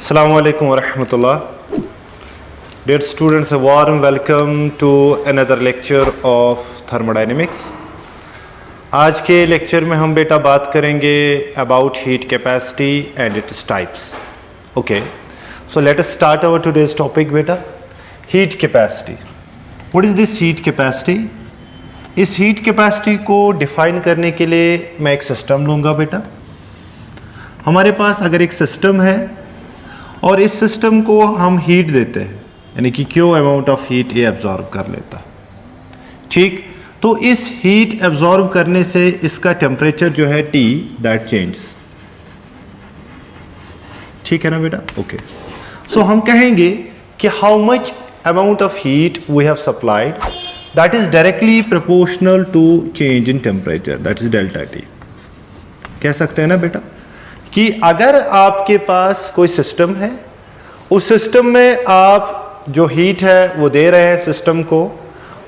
Assalamu alaikum wa rahmatullah. Dear students, a warm welcome to another lecture of thermodynamics. आज के lecture में हम बेटा बात करेंगे about heat capacity and its types. Okay, so let us start our today's topic बेटा. Heat capacity. What is this heat capacity? इस heat capacity को define करने के लिए मैं एक सिस्टम लूँगा बेटा. हमारे पास अगर एक सिस्टम है और इस सिस्टम को हम हीट देते हैं, यानी कि क्यू अमाउंट ऑफ हीट ये एब्जॉर्ब कर लेता है, ठीक. तो इस हीट एब्जॉर्ब करने से इसका टेम्परेचर जो है T दैट चेंजेस, ठीक है ना बेटा. ओके, सो हम कहेंगे कि how much amount of heat we have supplied that is directly proportional to change in temperature, that is delta T. कह सकते हैं ना बेटा कि अगर आपके पास कोई सिस्टम है, उस सिस्टम में आप जो हीट है वो दे रहे हैं सिस्टम को,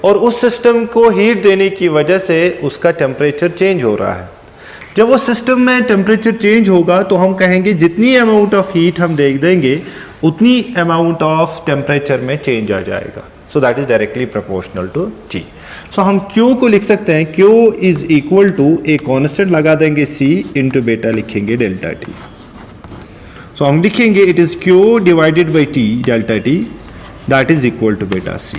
और उस सिस्टम को हीट देने की वजह से उसका टेम्परेचर चेंज हो रहा है. जब वो सिस्टम में टेम्परेचर चेंज होगा तो हम कहेंगे जितनी अमाउंट ऑफ हीट हम दे देंगे उतनी अमाउंट ऑफ टेम्परेचर में चेंज आ जाएगा. So that is directly proportional to T. So हम Q को लिख सकते हैं, Q is equal to a constant लगा देंगे C इंटू बेटा लिखेंगे डेल्टा T. सो हम लिखेंगे it is Q divided by T delta T that is equal to बेटा C.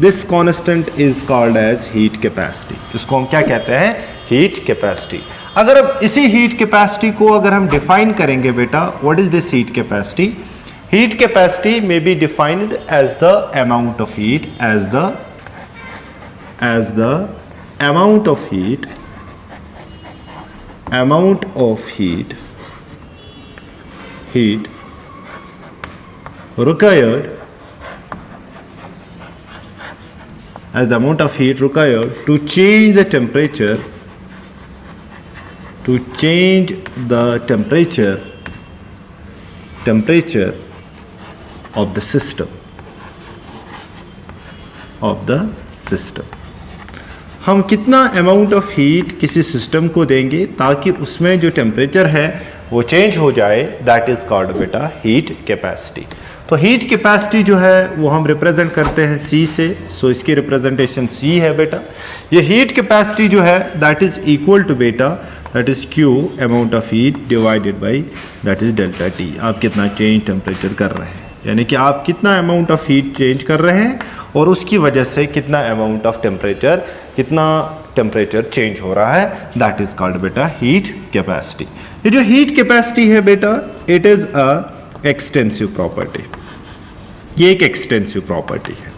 This constant is called as heat capacity. इसको हम क्या कहते हैं? Heat capacity. अगर अब इसी हीट कैपेसिटी को अगर हम डिफाइन करेंगे बेटा, what is this heat capacity? Heat capacity may be defined as the amount of heat, as the amount of heat required, as the amount of heat required to change the temperature, temperature of the system. हम कितना amount of heat किसी system को देंगे ताकि उसमें जो temperature है वो चेंज हो जाए, दैट इज कॉल्ड बेटा हीट कैपेसिटी. तो हीट कैपेसिटी जो है वो हम रिप्रेजेंट करते हैं C से. सो इसकी रिप्रेजेंटेशन C है बेटा. ये हीट कैपेसिटी जो है दैट इज इक्वल टू बेटा that is Q amount of heat divided by that is delta T. आप कितना चेंज टेम्परेचर कर रहे हैं, यानी कि आप कितना अमाउंट ऑफ हीट चेंज कर रहे हैं और उसकी वजह से कितना अमाउंट ऑफ टेम्परेचर, कितना टेम्परेचर चेंज हो रहा है, दैट इज कॉल्ड बेटा हीट कैपेसिटी. ये जो हीट कैपेसिटी है बेटा, it is a extensive property. ये एक एक्सटेंसिव प्रॉपर्टी है,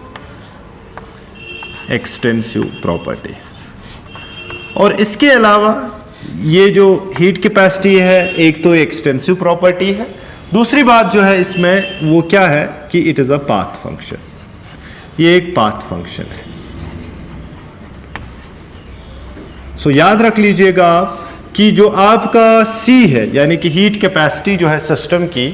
एक्सटेंसिव प्रॉपर्टी. और इसके अलावा ये जो हीट कैपेसिटी है, एक तो एक्सटेंसिव प्रॉपर्टी है, दूसरी बात जो है इसमें वो क्या है कि it is a path function. ये एक पाथ फंक्शन है. सो याद रख लीजिएगा आप कि जो आपका C है, यानी कि हीट कैपेसिटी जो है सिस्टम की,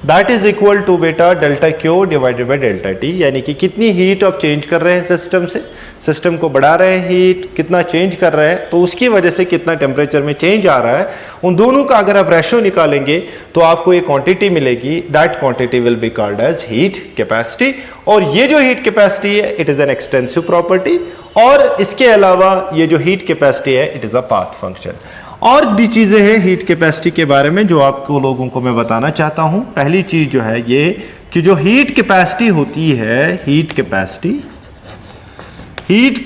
दैट इज इक्वल टू बेटा delta Q divided by delta T. यानी कि कितनी हीट आप चेंज कर रहे हैं सिस्टम से, सिस्टम को बढ़ा रहे हैं हीट, कितना चेंज कर रहे हैं, तो उसकी वजह से कितना टेम्परेचर में चेंज आ रहा है. उन दोनों का अगर आप रेशो निकालेंगे तो आपको एक क्वांटिटी मिलेगी, that quantity will be called as heat capacity. और ये जो हीट कैपेसिटी है it is an extensive property, और इसके अलावा ये जो हीट कैपेसिटी है it is a path function. और भी चीजें हैं हीट कैपेसिटी के बारे में जो आपको लोगों को मैं बताना चाहता हूं. पहली चीज जो है ये कि जो हीट कैपेसिटी होती है, heat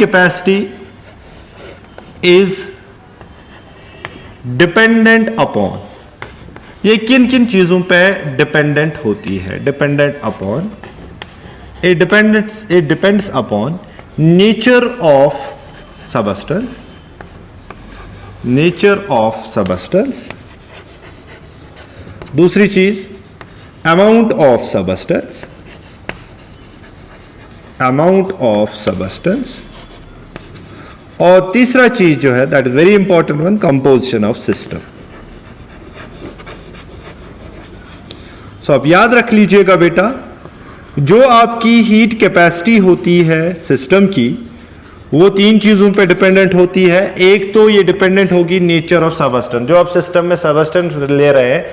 capacity is dependent upon, ये किन किन चीजों पे डिपेंडेंट होती है? Dependent upon, it depends upon nature of substance. दूसरी चीज amount of substance. और तीसरा चीज जो है that is very important one, composition of system. So अब याद रख लीजिएगा बेटा, जो आपकी हीट कैपेसिटी होती है सिस्टम की, वो तीन चीजों पे डिपेंडेंट होती है. एक तो ये डिपेंडेंट होगी नेचर ऑफ सबस्टेंस, जो आप सिस्टम में सबस्टेंस ले रहे हैं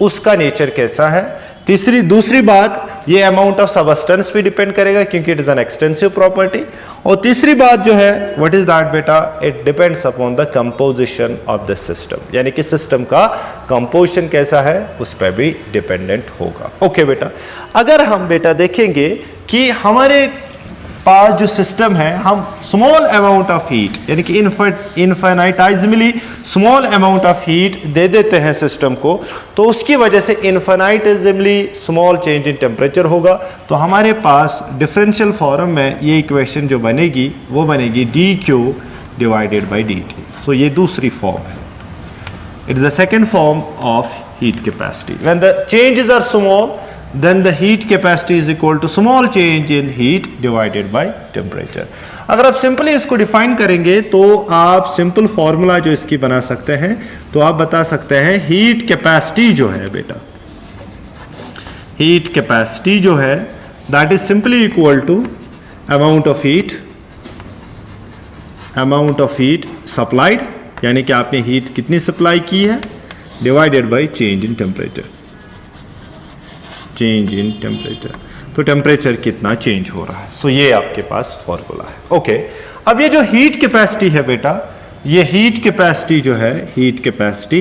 उसका नेचर कैसा है। दूसरी बात, ये अमाउंट ऑफ सबस्टेंस पे डिपेंड करेगा क्योंकि it is an extensive property. और तीसरी बात जो है व्हाट इज दैट बेटा, it depends upon the composition of the system, यानी कि सिस्टम का कंपोजिशन कैसा है उस पर भी डिपेंडेंट होगा। ओके बेटा, अगर हम बेटा देखेंगे कि हमारे पास जो सिस्टम है, हम स्मॉल अमाउंट ऑफ हीट यानी कि इनफाइनाइटाइजमली स्मॉल अमाउंट ऑफ हीट दे देते हैं सिस्टम को, तो उसकी वजह से इनफाइनाइटाइजमली स्मॉल चेंज इन टेम्परेचर होगा। तो हमारे पास डिफरेंशियल फॉर्म में ये इक्वेशन जो बनेगी वो बनेगी dQ divided by dt। So ये दूसरी फॉर्म है, it is the second form of heat capacity. When the changes are small then the heat capacity is equal to small change in heat divided by temperature। अगर आप simply इसको define करेंगे तो आप simple formula जो इसकी बना सकते हैं, तो आप बता सकते हैं हीट कैपेसिटी जो है बेटा, हीट कैपेसिटी जो है that is simply equal to amount of heat supplied, यानी कि आपने हीट कितनी सप्लाई की है, divided by change in temperature, change in temperature, तो टेम्परेचर कितना चेंज हो रहा है। सो ये आपके पास फॉर्मूला है। ओके, अब ये जो हीट कैपेसिटी है बेटा, ये हीट कैपेसिटी जो है, heat capacity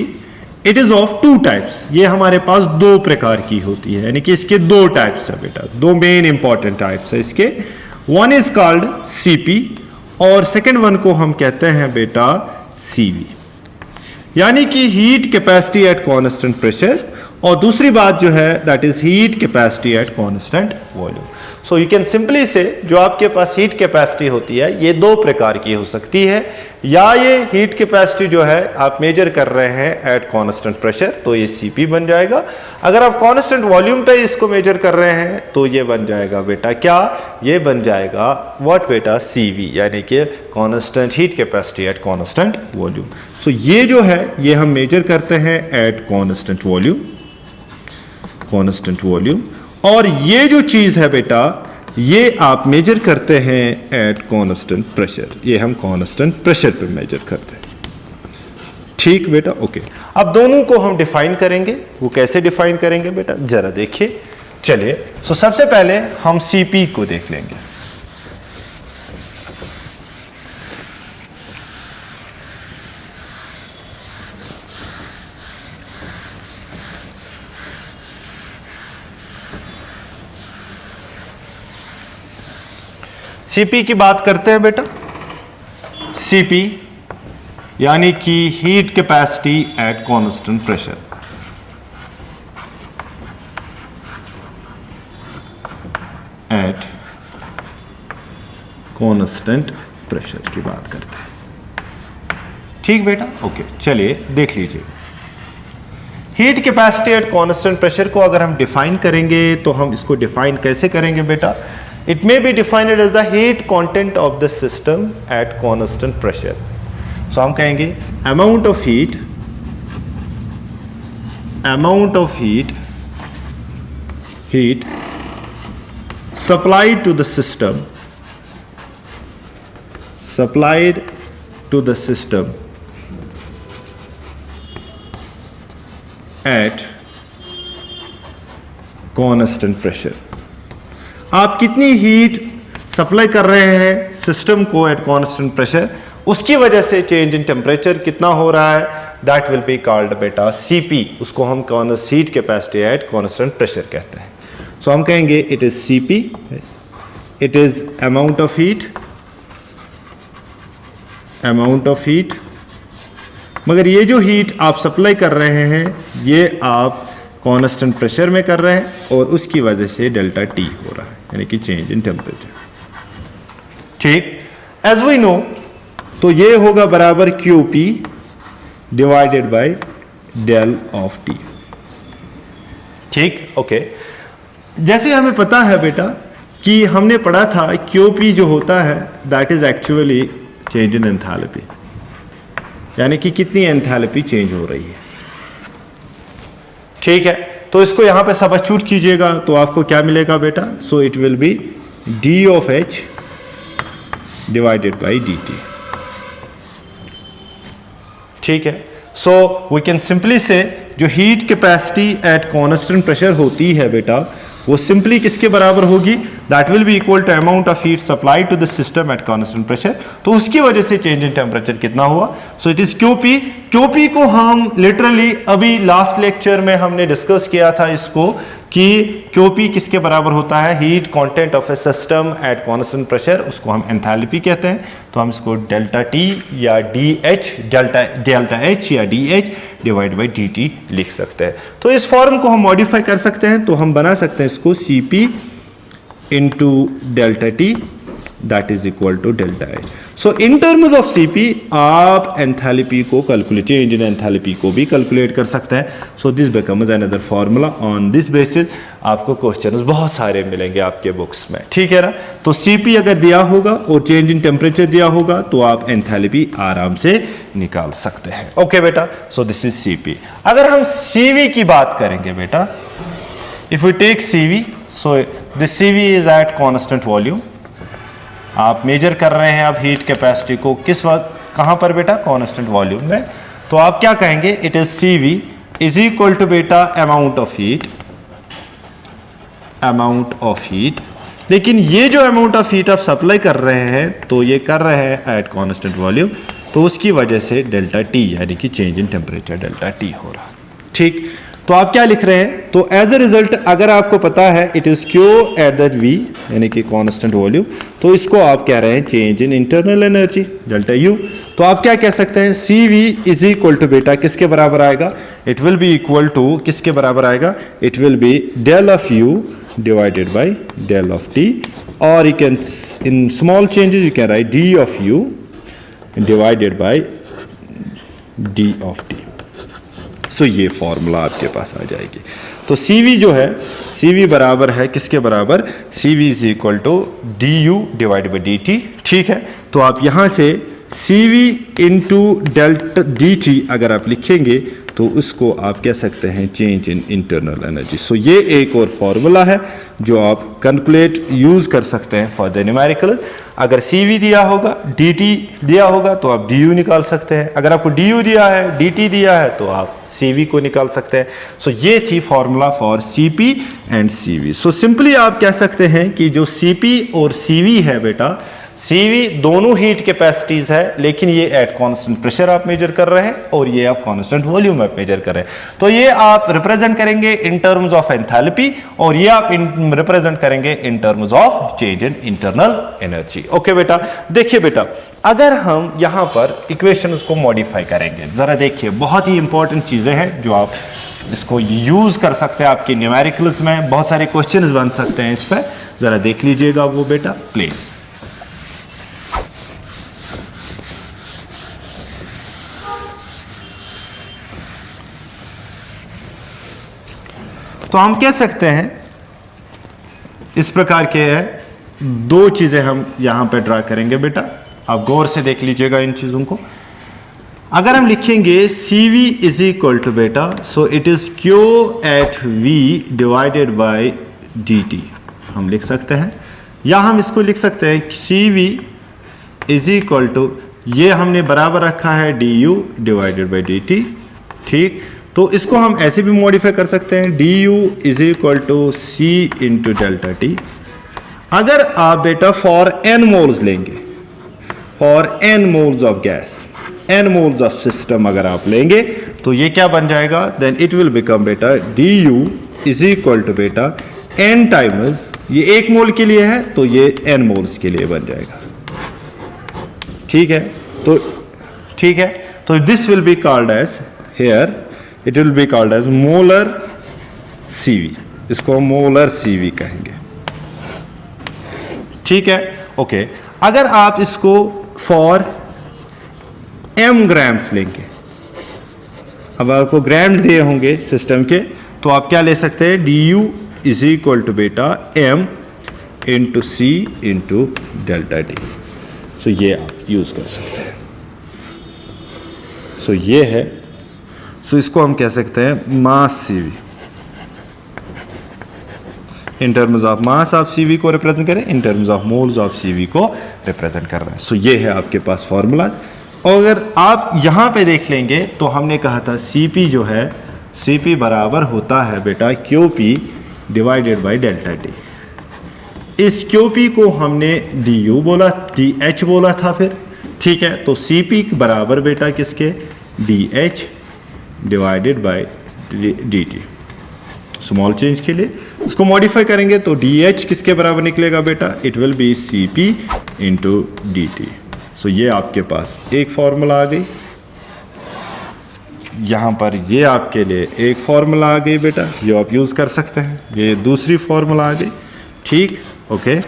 it is of two types. ये हमारे पास दो प्रकार की होती है, यानी कि इसके दो टाइप्स है बेटा, दो मेन इंपॉर्टेंट टाइप्स है इसके। वन इज कॉल्ड सीपी और सेकेंड वन को हम कहते हैं बेटा सीवी, यानी कि heat capacity at constant pressure, और दूसरी बात जो है that is heat capacity at constant volume. So you can simply से जो आपके पास हीट कैपेसिटी होती है ये दो प्रकार की हो सकती है, या ये हीट कैपेसिटी जो है आप मेजर कर रहे हैं एट कांस्टेंट प्रेशर तो ये सीपी बन जाएगा, अगर आप कांस्टेंट वॉल्यूम पे इसको मेजर कर रहे हैं तो ये बन जाएगा बेटा क्या, ये बन जाएगा व्हाट बेटा सीवी, यानी कि constant heat capacity at constant volume. So ये जो है ये हम मेजर करते हैं एट कांस्टेंट वॉल्यूम, और ये जो चीज है बेटा ये आप मेजर करते हैं एट कांस्टेंट प्रेशर, ये हम कांस्टेंट प्रेशर पे मेजर करते हैं। ठीक बेटा, ओके। अब दोनों को हम डिफाइन करेंगे, वो कैसे डिफाइन करेंगे बेटा जरा देखिए। चलिए, सो सबसे पहले हम सीपी को देख लेंगे। सीपी की बात करते हैं बेटा। सीपी यानी कि heat capacity at constant pressure, at constant pressure की बात करते हैं। ठीक बेटा, ओके। चलिए देख लीजिए, heat capacity at constant pressure को अगर हम डिफाइन करेंगे तो हम इसको डिफाइन कैसे करेंगे बेटा, it may be defined as the heat content of the system at constant pressure। so हम कहेंगे amount of heat supplied to the system at constant pressure। आप कितनी हीट सप्लाई कर रहे हैं सिस्टम को एट कांस्टेंट प्रेशर, उसकी वजह से चेंज इन टेम्परेचर कितना हो रहा है, दैट विल बी कॉल्ड बेटा सीपी, उसको हम heat capacity at constant pressure कहते हैं। सो हम कहेंगे it is CP, it is amount of heat, मगर ये जो हीट आप सप्लाई कर रहे हैं ये आप कांस्टेंट प्रेशर में कर रहे हैं और उसकी वजह से डेल्टा टी हो रहा है, यानी कि चेंज इन टेम्परेचर। ठीक, एज वी नो तो ये होगा बराबर QP divided by del of T. ठीक, ओके। जैसे हमें पता है बेटा कि हमने पढ़ा था QP जो होता है that is actually change in enthalpy, यानी कि कितनी एंथैल्पी चेंज हो रही है। ठीक है, तो इसको यहां पे सब्स्टिट्यूट कीजिएगा तो आपको क्या मिलेगा बेटा, so it will be d of H divided by dt। ठीक है, सो वी कैन सिंपली से जो heat capacity at constant pressure होती है बेटा, वो सिंपली किसके बराबर होगी, that will be equal to amount of heat supply to the system at constant pressure. तो उसकी वजह से चेंज इन टेम्परेचर कितना हुआ, so it is QP. QP को हम लिटरली अभी लास्ट लेक्चर में हमने डिस्कस किया था इसको कि क्यूपी किसके बराबर होता है, heat content of A system at constant pressure, उसको हम एंथैल्पी कहते हैं। तो हम इसको डेल्टा टी या डी एच, डेल्टा एच या D H divide by D T लिख सकते हैं। तो इस फॉर्म को हम मॉडिफाई कर सकते हैं, तो हम बना सकते हैं इसको C P into delta T that is equal to delta H. So in terms of CP आप एंथैल्पी को कैलकुलेट, चेंज इन एंथैल्पी को भी कैलकुलेट कर सकते हैं। So this becomes another formula. On this basis आपको क्वेश्चंस बहुत सारे मिलेंगे आपके बुक्स में, ठीक है ना। तो सीपी अगर दिया होगा और चेंज इन टेम्परेचर दिया होगा तो आप एंथैल्पी आराम से निकाल सकते हैं। ओके बेटा, सो दिस इज सीपी। अगर हम सीवी की बात करेंगे बेटा, if we take CV, so this CV is at constant volume. आप मेजर कर रहे हैं अब हीट कैपेसिटी को किस वक्त, कहां पर बेटा, कांस्टेंट वॉल्यूम में। तो आप क्या कहेंगे, it is CV is equal to बेटा amount of heat, amount of heat. लेकिन ये जो अमाउंट ऑफ हीट आप सप्लाई कर रहे हैं तो ये कर रहे हैं एट कांस्टेंट वॉल्यूम, तो उसकी वजह से डेल्टा टी यानी कि change in temperature delta T हो रहा, ठीक। तो आप क्या लिख रहे हैं, तो एज अ रिजल्ट अगर आपको पता है it is Q at that V यानी कि कांस्टेंट वॉल्यूम, तो इसको आप कह रहे हैं change in internal energy delta U. तो आप क्या कह सकते हैं, C V is equal to बेटा किसके बराबर आएगा, it will be equal to किसके बराबर आएगा, it will be del of U divided by del of T, और you can in small changes you can write D of U divided by D of T. So ये formula आपके पास आ जाएगी। तो CV जो है, CV बराबर है किसके बराबर, CV is equal to D U divide by D T, ठीक है। तो आप यहां से CV into delta D T अगर आप लिखेंगे तो उसको आप कह सकते हैं चेंज इन इंटरनल एनर्जी। सो ये एक और फॉर्मूला है जो आप कैलकुलेट यूज कर सकते हैं फॉर द न्यूमेरिकल। अगर CV दिया होगा, DT दिया होगा तो आप DU निकाल सकते हैं। अगर आपको DU दिया है, DT दिया है तो आप CV को निकाल सकते हैं। सो ये थी formula for CP and CV। So simply आप कह सकते हैं कि जो CP और CV है बेटा, CV दोनों हीट कैपेसिटीज है, लेकिन ये एट कांस्टेंट प्रेशर आप मेजर कर रहे हैं और ये आप कांस्टेंट वॉल्यूम आप मेजर कर रहे हैं। तो ये आप रिप्रेजेंट करेंगे इन टर्म्स ऑफ एंथैल्पी और ये आप रिप्रेजेंट करेंगे इन terms of change in internal energy. Okay बेटा, देखिए बेटा, अगर हम यहां पर इक्वेशन उसको मॉडिफाई करेंगे, जरा देखिए, बहुत ही इंपॉर्टेंट चीजें हैं जो आप इसको यूज कर सकते हैं आपके न्यूमेरिकल्स में, बहुत सारे क्वेश्चन बन सकते हैं इस पर, जरा देख लीजिएगा वो बेटा प्लीज। तो हम कह सकते हैं इस प्रकार के है, दो चीजें हम यहां पे ड्रा करेंगे बेटा, आप गौर से देख लीजिएगा इन चीजों को। अगर हम लिखेंगे CV इज इक्वल टू बेटा, so it is Q at V divided by dt, हम लिख सकते हैं, या हम इसको लिख सकते हैं CV इज इक्वल टू, ये हमने बराबर रखा है du डिवाइडेड बाय dt, ठीक। तो इसको हम ऐसे भी मॉडिफाई कर सकते हैं, du is equal to C into delta T. अगर आप बेटा फॉर n मोल्स लेंगे, for n moles of gas, n moles of system अगर आप लेंगे तो ये क्या बन जाएगा, देन इट विल बिकम बेटा du इज इक्वल टू बेटा n टाइम्स, ये 1 मोल के लिए है तो ये n मोल्स के लिए बन जाएगा, ठीक है। तो ठीक है, तो this will be called as here, it will be called as molar CV, इसको मोलर CV कहेंगे, ठीक है। ओके, अगर आप इसको फॉर m ग्राम्स लेंगे, अब आपको ग्राम्स दिए होंगे सिस्टम के, तो आप क्या ले सकते हैं, du इज इक्वल टू बेटा m into C into delta T. So ये आप यूज कर सकते हैं। सो ये है, सो इसको हम कह सकते हैं मास CV, in terms of mass आप CV को रिप्रेजेंट करें, इन terms of moles of CV को रिप्रेजेंट कर रहे हैं। सो ये है आपके पास फॉर्मूला। और अगर आप यहां पे देख लेंगे तो हमने कहा था CP जो है CP बराबर होता है बेटा QP divided by delta T. इस QP को हमने DU बोला, DH बोला था फिर, ठीक है। तो CP बराबर बेटा किसके, DH divided by DT। Small change के लिए उसको मॉडिफाई करेंगे तो DH किसके बराबर निकलेगा बेटा, it will B CP into DT। So ये आपके पास एक फॉर्मूला आ गई, यहाँ पर ये आपके लिए एक फॉर्मूला आ गई बेटा, जो आप यूज़ कर सकते हैं। ये दूसरी फॉर्मूला आ गई, ठीक, ओके।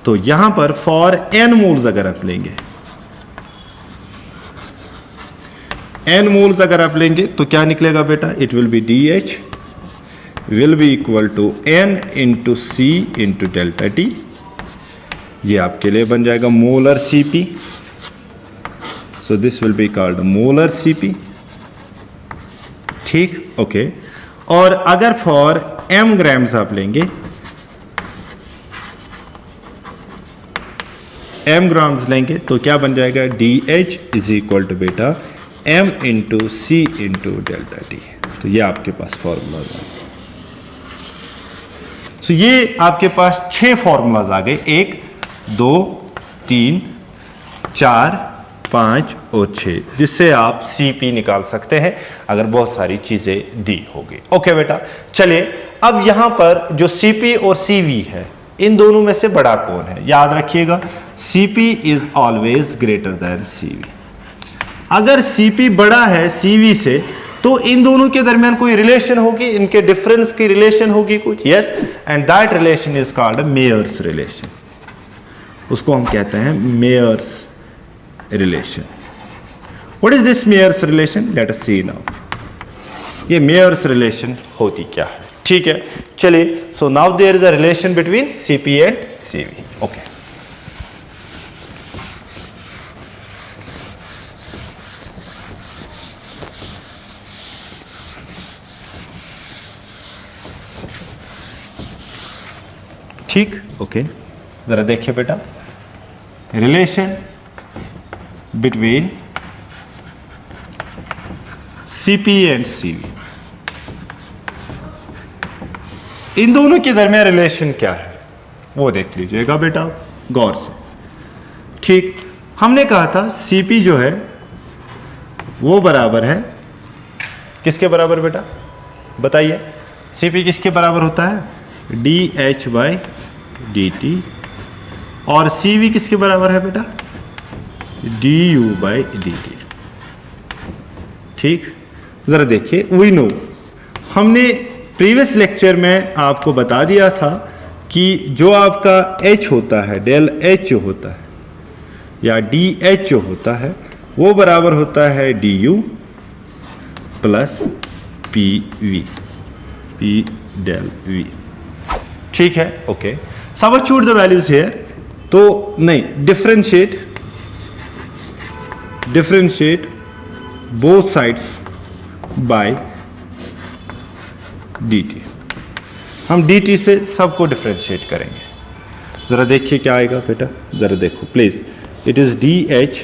तो यहाँ पर फॉर n मोल्स अगर आप लेंगे, n मोल्स अगर आप लेंगे तो क्या निकलेगा बेटा, it will be DH will be equal to n into C into delta T. ये आपके लिए बन जाएगा molar CP। So this will be called molar CP, ठीक, ओके। और अगर फॉर m ग्राम्स आप लेंगे, m ग्राम्स लेंगे तो क्या बन जाएगा, DH इज इक्वल टू बेटा m into C into delta T. तो ये आपके पास फॉर्मूला है। सो ये आपके पास 6 फॉर्मूलाज आ गए, 1 2 3 4 5 और 6, जिससे आप CP निकाल सकते हैं अगर बहुत सारी चीजें दी होगी। ओके बेटा, चलिए अब यहां पर जो CP और CV है, इन दोनों में से बड़ा कौन है, याद रखिएगा CP is always greater than CV। अगर CP बड़ा है CV से तो इन दोनों के दरमियान कोई रिलेशन होगी, इनके डिफरेंस की रिलेशन होगी कुछ, yes, and that relation is called Mayer's relation. उसको हम कहते हैं Mayer's relation. What is this Mayer's relation, let us see now. ये मेयर्स रिलेशन होती क्या है, ठीक है। चलिए, so now there is a relation between CP and CV, okay. ठीक, ओके, जरा देखिए बेटा, relation between CP and CV, इन दोनों के दरमियान रिलेशन क्या है वो देख लीजिएगा बेटा गौर से, ठीक। हमने कहा था CP जो है वो बराबर है किसके बराबर बेटा, बताइए। CP किसके बराबर होता है, DH बाई DT, और CV किसके बराबर है बेटा, DU बाई DT, ठीक। जरा देखिए, वी नो, हमने प्रीवियस लेक्चर में आपको बता दिया था कि जो आपका H होता है, डेल H जो होता है या DH जो होता है, वो बराबर होता है DU plus PV, P del V, ठीक है, okay. Substitute the values here, तो नहीं, differentiate both sides by DT। हम DT से सबको डिफरेंशिएट करेंगे। जरा देखिए क्या आएगा बेटा, जरा देखो please, it is DH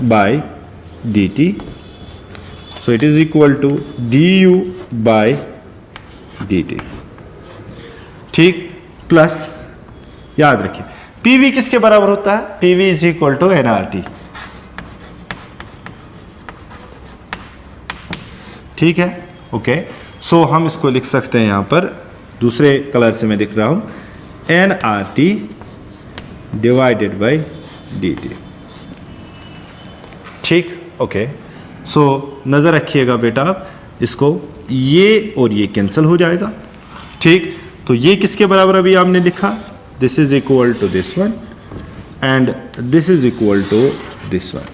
by DT, so it is equal to DU by DT, ठीक, प्लस याद रखिए PV किसके बराबर होता है, PV is equal to NRT, ठीक है, ओके। सो हम इसको लिख सकते हैं, यहां पर दूसरे कलर से मैं लिख रहा हूं, NRT डिवाइडेड बाय DT, ठीक, ओके। सो नजर रखिएगा बेटा आप इसको, ये और ये कैंसिल हो जाएगा, ठीक। तो ये किसके बराबर अभी आपने लिखा, this is equal to this one and this is equal to this one.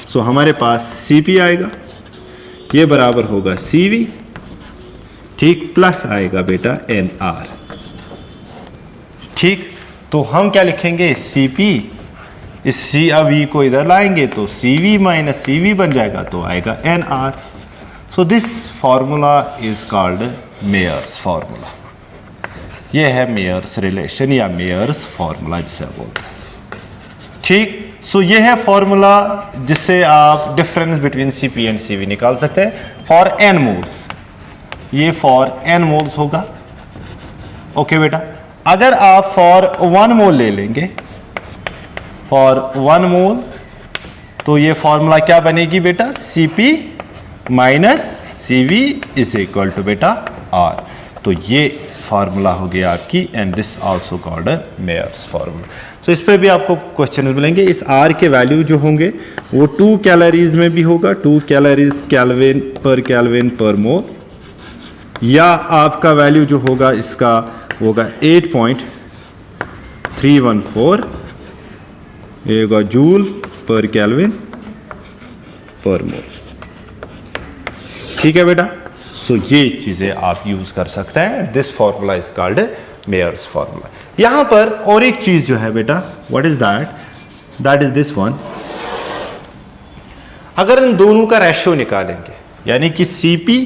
So हमारे पास CP आएगा, ये बराबर होगा CV, ठीक, प्लस आएगा बेटा NR, ठीक। तो हम क्या लिखेंगे, CP, इस C अब E को इधर लाएंगे तो CV माइनस CV बन जाएगा, तो आएगा NR। So this formula is called Mayer's formula. ये है मेयर्स रिलेशन या मेयर्स फॉर्मूला जिसे बोलते हैं, ठीक। सो ये है फॉर्मूला जिससे आप difference between Cp and Cv निकाल सकते हैं फॉर n मोल्स। ये फॉर n मोल्स होगा। ओके बेटा, अगर आप फॉर 1 मोल ले लेंगे, फॉर 1 मोल, तो ये फॉर्मूला क्या बनेगी बेटा, Cp minus Cv is equal to बेटा R। तो ये फार्मूला हो गया आपकी, and this also called Mayer's formula. So इस पे भी आपको क्वेश्चन मिलेंगे। इस R के वैल्यू जो होंगे वो 2 कैलोरीज में भी होगा, 2 कैलोरीज केल्विन पर मोल, या आपका वैल्यू जो होगा इसका होगा 8.314, ये होगा जूल पर केल्विन पर मोल। ठीक है बेटा, सो ये चीजें आप यूज कर सकते हैं। This formula is called Mayer's formula. यहां पर और एक चीज जो है बेटा, what is that, that is this one. अगर इन दोनों का रेशियो निकालेंगे, यानी कि Cp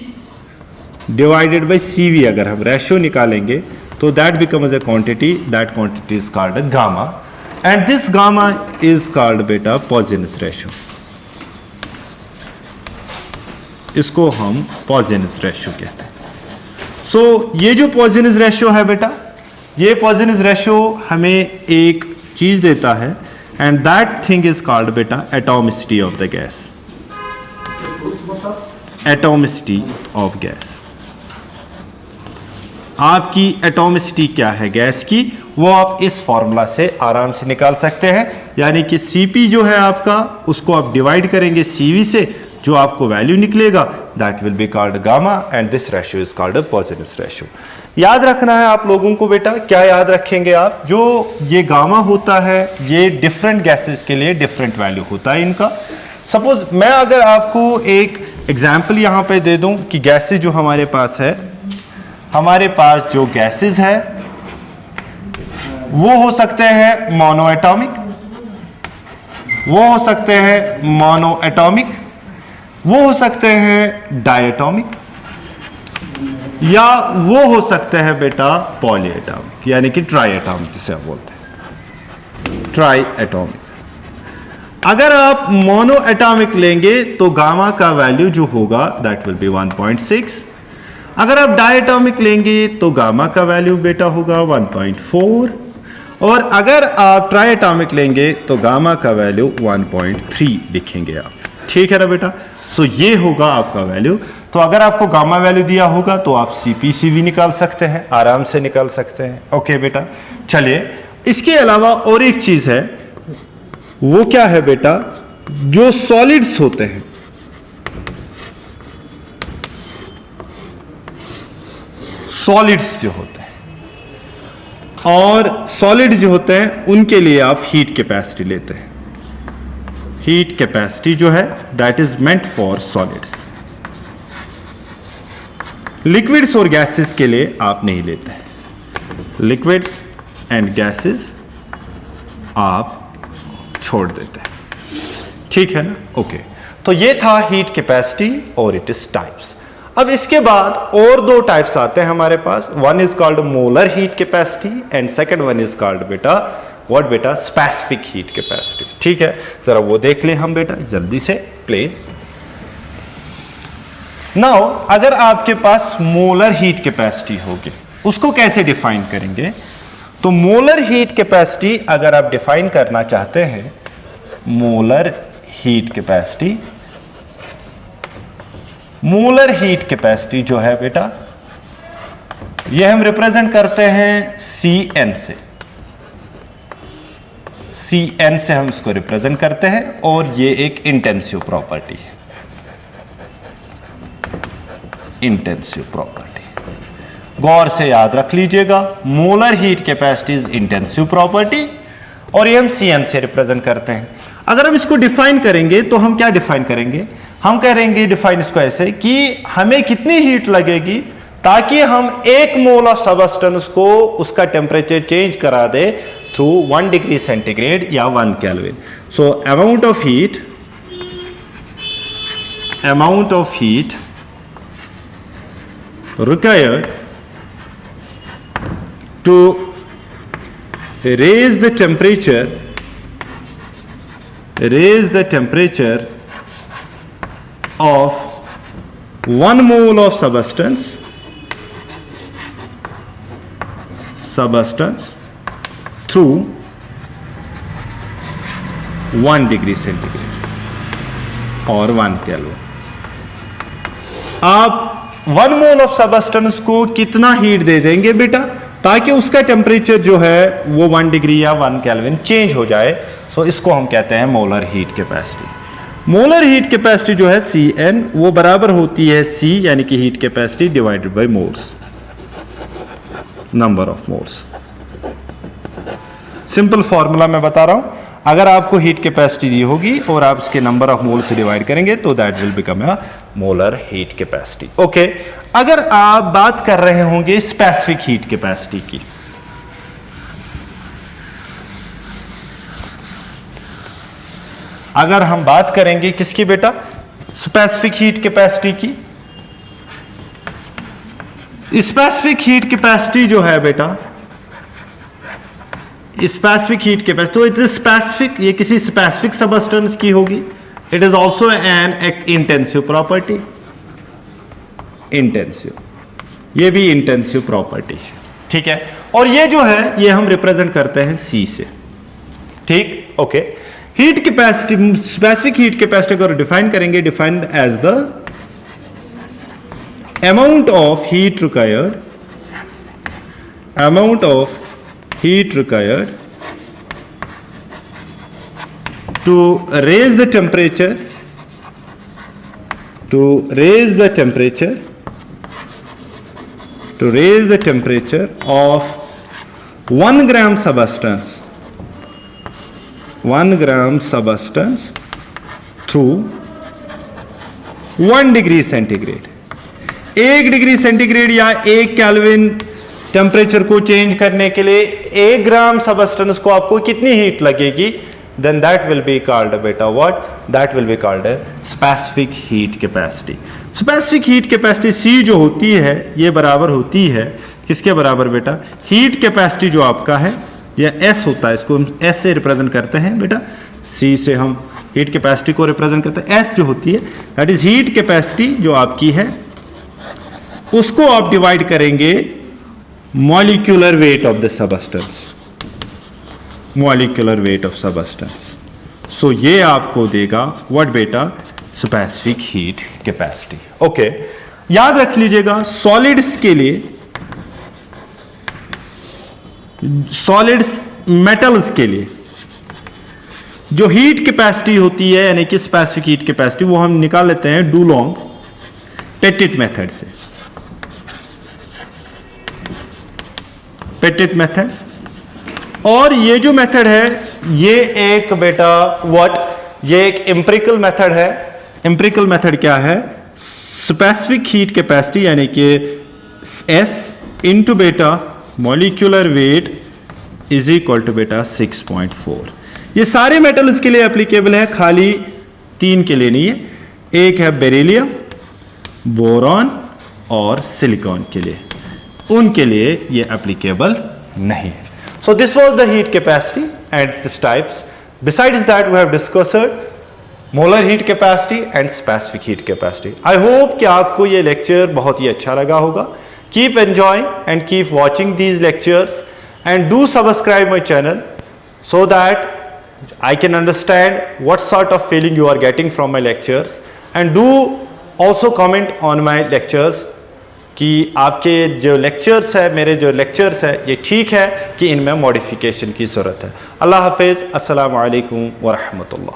डिवाइडेड बाई Cv, अगर हम रेशियो निकालेंगे तो that becomes a quantity, that quantity is called gamma, and this gamma is called बेटा पॉइजनस रेशियो। इसको हम पॉइजनस रेशियो कहते हैं। सो ये जो पॉइजनस रेशियो है बेटा, ये पॉइजनस रेशियो हमें एक चीज देता है, and that thing is called बेटा atomicity of the gas. Atomicity of gas, आपकी एटॉमिसिटी क्या है गैस की, वो आप इस फॉर्मूला से आराम से निकाल सकते हैं। यानी कि Cp जो है आपका, उसको आप डिवाइड करेंगे Cv से, जो आपको वैल्यू निकलेगा that will be called gamma, and this ratio is called poisonous ratio. याद रखना है आप लोगों को बेटा, क्या याद रखेंगे आप, जो ये गामा होता है ये डिफरेंट गैसेस के लिए डिफरेंट वैल्यू होता है इनका। सपोज मैं अगर आपको एक एग्जांपल यहां पे दे दूं कि गैसेस जो हमारे पास है, हमारे पास जो गैसेस है वो हो सकते हैं मोनो एटॉमिक, वो हो सकते हैं मोनो एटॉमिक, वो हो सकते हैं डायटॉमिक, या वो हो सकते हैं बेटा पॉली एटॉमिक, यानी कि ट्राई एटॉमिक जिसे आप बोलते हैं, ट्राई एटॉमिक। अगर आप मोनो एटॉमिक लेंगे तो गामा का वैल्यू जो होगा दैट विल बी 1.6। अगर आप डायटॉमिक लेंगे तो गामा का वैल्यू बेटा होगा 1.4, और अगर आप ट्राई एटॉमिक लेंगे तो गामा का वैल्यू 1.3 लिखेंगे आप। ठीक है ना बेटा, सो ये होगा आपका वैल्यू। तो अगर आपको गामा वैल्यू दिया होगा तो आप Cp/Cv निकाल सकते हैं, आराम से निकाल सकते हैं। ओके बेटा, चलिए इसके अलावा और एक चीज है, वो क्या है बेटा, जो सॉलिड्स होते हैं, सॉलिड्स जो होते हैं, और सॉलिड जो होते हैं उनके लिए आप हीट कैपेसिटी लेते हैं। हीट कैपेसिटी जो है that is meant for solids. Liquids और गैसेस के लिए आप नहीं लेते हैं, लिक्विड्स एंड गैसेस आप छोड़ देते हैं। ठीक है ना, ओके। तो ये था हीट कैपेसिटी और इट इज टाइप्स। अब इसके बाद और 2 टाइप्स आते हैं हमारे पास। One is called molar heat capacity and second one is called बेटा व्हाट बेटा, स्पेसिफिक हीट कैपेसिटी। ठीक है, जरा वो देख ले हम बेटा जल्दी से प्लीज। नाउ अगर आपके पास मोलर हीट कैपेसिटी होगी, उसको कैसे डिफाइन करेंगे? तो मोलर हीट कैपेसिटी अगर आप डिफाइन करना चाहते हैं, molar heat capacity, molar heat capacity जो है बेटा, ये हम रिप्रेजेंट करते हैं Cn से। Cn से हम इसको रिप्रेजेंट करते हैं, और ये एक इंटेंसिव प्रॉपर्टी है, इंटेंसिव प्रॉपर्टी। गौर से याद रख लीजिएगा, molar heat capacity is intensive property, और ये हम Cn से रिप्रेजेंट करते हैं। अगर हम इसको डिफाइन करेंगे तो हम क्या डिफाइन करेंगे? हम करेंगे डिफाइन इसको ऐसे कि हमें कितनी हीट लगेगी ताकि हम 1 मोल ऑफ सबस्टेंस को उसका टेम्परेचर चेंज करा दे थ्रू 1 डिग्री सेंटीग्रेड या 1 kelvin. So amount of heat required to raise the temperature raise the temperature of 1 mole of substance through 1 degree centigrade or 1 Kelvin. आप 1 mole of substance को कितना heat दे देंगे बेटा, ताकि उसका temperature जो है वो 1 डिग्री या 1 केल्विन चेंज हो जाए. सो इसको हम कहते हैं molar heat capacity. Molar heat capacity जो है Cn वो बराबर होती है C यानी कि heat capacity divided by moles, number of moles. Simple formula मैं बता रहा हूं. अगर आपको हीट कैपेसिटी दी होगी और आप इसके नंबर ऑफ मोल से डिवाइड करेंगे तो that will become a molar heat capacity. Okay, अगर आप बात कर रहे होंगे स्पेसिफिक हीट कैपेसिटी की, अगर हम बात करेंगे किसकी बेटा, स्पेसिफिक हीट कैपेसिटी की. स्पेसिफिक हीट कैपेसिटी जो है बेटा, स्पेसिफिक हीट कैपेसिटी, तो इट इज स्पेसिफिक, ये किसी स्पेसिफिक सबस्टेंस की होगी. It is also an intensive property. Intensive, ये भी इंटेंसिव प्रॉपर्टी है. ठीक है, और ये जो है ये हम रिप्रेजेंट करते हैं C से. ठीक, okay. Heat capacity, specific heat capacity को डिफाइन करेंगे, defined as the amount of heat required, amount of heat required to raise the temperature, to raise the temperature of 1 gram substance, 1 gram substance through 1 degree centigrade. 1 degree centigrade या 1 kelvin temperature को change करने के लिए 1 ग्राम substance को आपको कितनी heat लगेगी, then that will be called बेटा what, that will be called specific heat capacity. Specific heat capacity C जो होती है ये बराबर होती है किसके बराबर बेटा, हीट कैपेसिटी जो आपका है या S होता है, इसको हम S से रिप्रेजेंट करते हैं बेटा. C से हम हीट कैपेसिटी को रिप्रेजेंट करते हैं. S जो होती है दैट इज हीट कैपेसिटी जो आपकी है, उसको आप डिवाइड करेंगे molecular weight of the substance, molecular weight of substance. So ये आपको देगा व्हाट बेटा, स्पेसिफिक हीट कैपेसिटी. ओके, याद रख लीजिएगा सॉलिड्स के लिए, सॉलिड्स मेटल्स के लिए जो हीट कैपेसिटी होती है यानी कि स्पेसिफिक हीट कैपेसिटी, वो हम निकाल लेते हैं डुलोंग पेटिट मेथड से. पेटिट मेथड, और ये जो मेथड है ये एक बेटा व्हाट, ये एक एम्पिरिकल मेथड है. एम्पिरिकल मेथड क्या है, स्पेसिफिक हीट कैपेसिटी यानी कि S इंटू बेटा molecular weight is equal to बेटा 6.4. ये सारे मेटल्स के लिए एप्लीकेबल है, खाली 3 के लिए नहीं है. एक है बेरिलियम, बोरॉन और सिलिकॉन के लिए, उनके लिए ये एप्लीकेबल नहीं है. So this was the heat capacity and this types. Besides that we have discussed molar heat capacity and specific heat capacity. I hope कि आपको ये लेक्चर बहुत ही अच्छा लगा होगा. Keep enjoying and keep watching these lectures and do subscribe my channel so that I can understand what sort of feeling you are getting from my lectures, and do also comment on my lectures कि आपके जो lectures है, मेरे जो lectures है ये ठीक है कि इनमें मॉडिफिकेशन की ज़रूरत है. अल्लाह हाफिज़. अस्सलामु अलैकुम व रहमतुल्लाह.